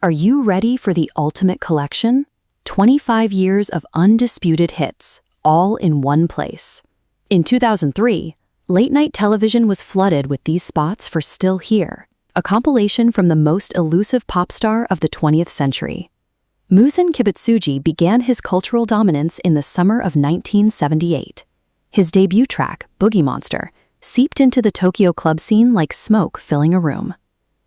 Are you ready for the ultimate collection? 25 years of undisputed hits, all in one place. In 2003, late-night television was flooded with these spots for Still Here, a compilation from the most elusive pop star of the 20th century. Muzan Kibutsuji began his cultural dominance in the summer of 1978. His debut track, Boogie Monster, seeped into the Tokyo club scene like smoke filling a room.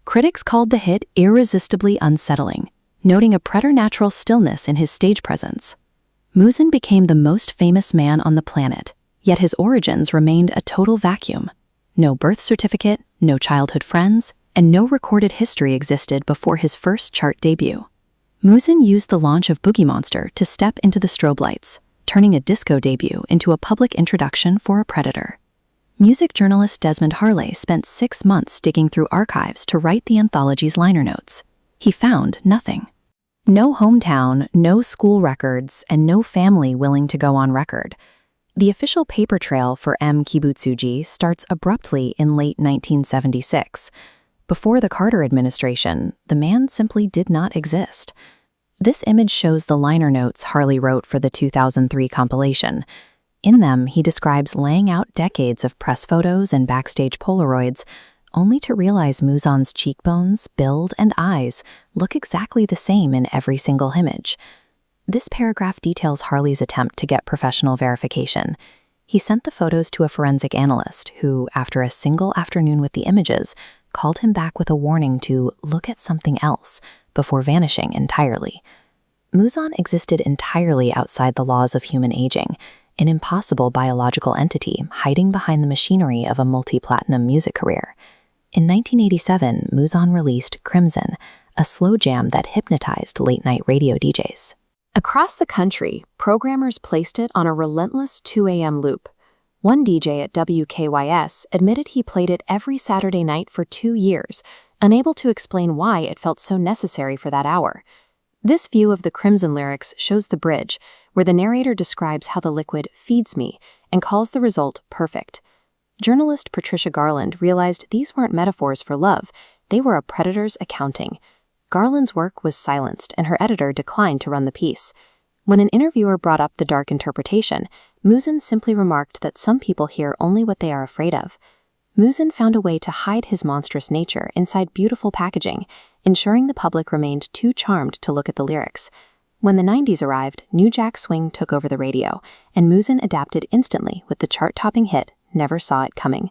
Critics called the hit irresistibly unsettling, noting a preternatural stillness in his stage presence. Muzan became the most famous man on the planet, yet his origins remained a total vacuum. No birth certificate, no childhood friends, and no recorded history existed before his first chart debut. Muzan used the launch of Boogie Monster to step into the strobe lights, turning a disco debut into a public introduction for a predator. Music journalist Desmond Harley spent 6 months digging through archives to write the anthology's liner notes. He found nothing. No hometown, no school records, and no family willing to go on record. The official paper trail for M. Kibutsuji starts abruptly in late 1976. Before the Carter administration, the man simply did not exist. This image shows the liner notes Harley wrote for the 2003 compilation. In them, he describes laying out decades of press photos and backstage Polaroids, only to realize Muzan's cheekbones, build, and eyes look exactly the same in every single image. This paragraph details Harley's attempt to get professional verification. He sent the photos to a forensic analyst who, after a single afternoon with the images, called him back with a warning to look at something else before vanishing entirely. Muzan existed entirely outside the laws of human aging, an impossible biological entity hiding behind the machinery of a multi-platinum music career. In 1987, Muzan released Crimson, a slow jam that hypnotized late-night radio DJs. Across the country, programmers placed it on a relentless 2 a.m. loop. One DJ at WKYS admitted he played it every Saturday night for 2 years, unable to explain why it felt so necessary for that hour. This view of the Crimson lyrics shows the bridge, where the narrator describes how the liquid feeds me and calls the result perfect. Journalist Patricia Garland realized these weren't metaphors for love, they were a predator's accounting. Garland's work was silenced, and her editor declined to run the piece. When an interviewer brought up the dark interpretation, Muzan simply remarked that some people hear only what they are afraid of. Muzan found a way to hide his monstrous nature inside beautiful packaging, ensuring the public remained too charmed to look at the lyrics. When the 90s arrived, New Jack Swing took over the radio, and Muzan adapted instantly with the chart-topping hit Never Saw It Coming.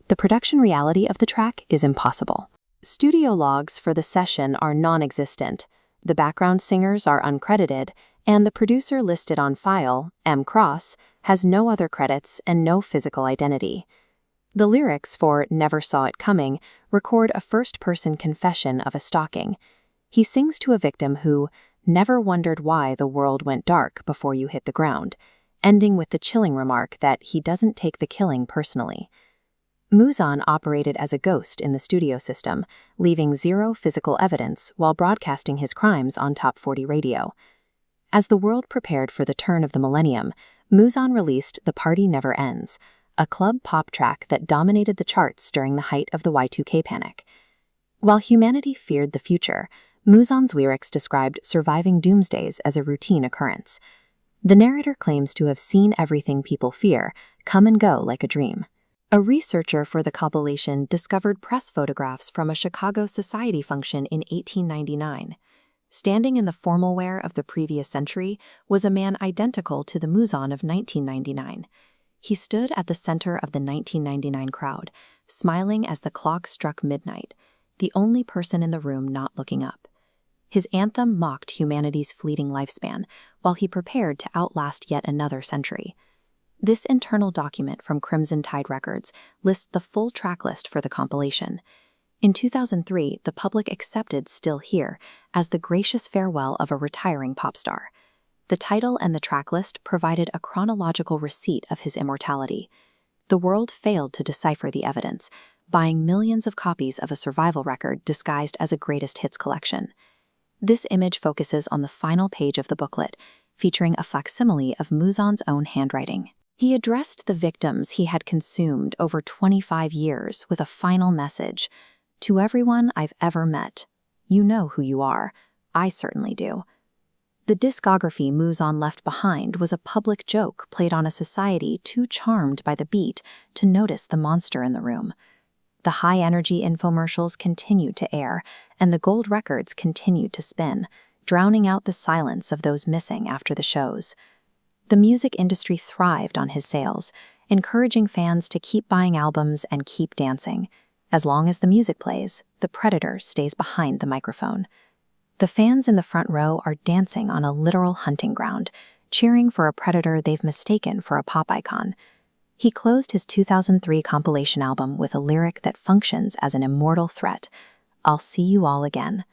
The production reality of the track is impossible. Studio logs for the session are non-existent, the background singers are uncredited, and the producer listed on file, M. Cross, has no other credits and no physical identity. The lyrics for Never Saw It Coming record a first-person confession of a stalking. He sings to a victim who never wondered why the world went dark before you hit the ground, ending with the chilling remark that he doesn't take the killing personally. Muzan operated as a ghost in the studio system, leaving zero physical evidence while broadcasting his crimes on Top 40 radio. As the world prepared for the turn of the millennium, Muzan released The Party Never Ends, a club pop track that dominated the charts during the height of the Y2K panic. While humanity feared the future, Muzan's lyrics described surviving doomsdays as a routine occurrence. The narrator claims to have seen everything people fear come and go like a dream. A researcher for the compilation discovered press photographs from a Chicago society function in 1899. Standing in the formal wear of the previous century was a man identical to the Muzan of 1999. He stood at the center of the 1999 crowd, smiling as the clock struck midnight, the only person in the room not looking up. His anthem mocked humanity's fleeting lifespan, while he prepared to outlast yet another century. This internal document from Crimson Tide Records lists the full tracklist for the compilation. In 2003, the public accepted Still Here as the gracious farewell of a retiring pop star. The title and the tracklist provided a chronological receipt of his immortality. The world failed to decipher the evidence, buying millions of copies of a survival record disguised as a greatest hits collection. This image focuses on the final page of the booklet, featuring a facsimile of Muzan's own handwriting. He addressed the victims he had consumed over 25 years with a final message. To everyone I've ever met, you know who you are. I certainly do. The discography Muzan left behind was a public joke played on a society too charmed by the beat to notice the monster in the room. The high-energy infomercials continued to air, and the gold records continued to spin, drowning out the silence of those missing after the shows. The music industry thrived on his sales, encouraging fans to keep buying albums and keep dancing. As long as the music plays, the predator stays behind the microphone. The fans in the front row are dancing on a literal hunting ground, cheering for a predator they've mistaken for a pop icon. He closed his 2003 compilation album with a lyric that functions as an immortal threat: "I'll see you all again."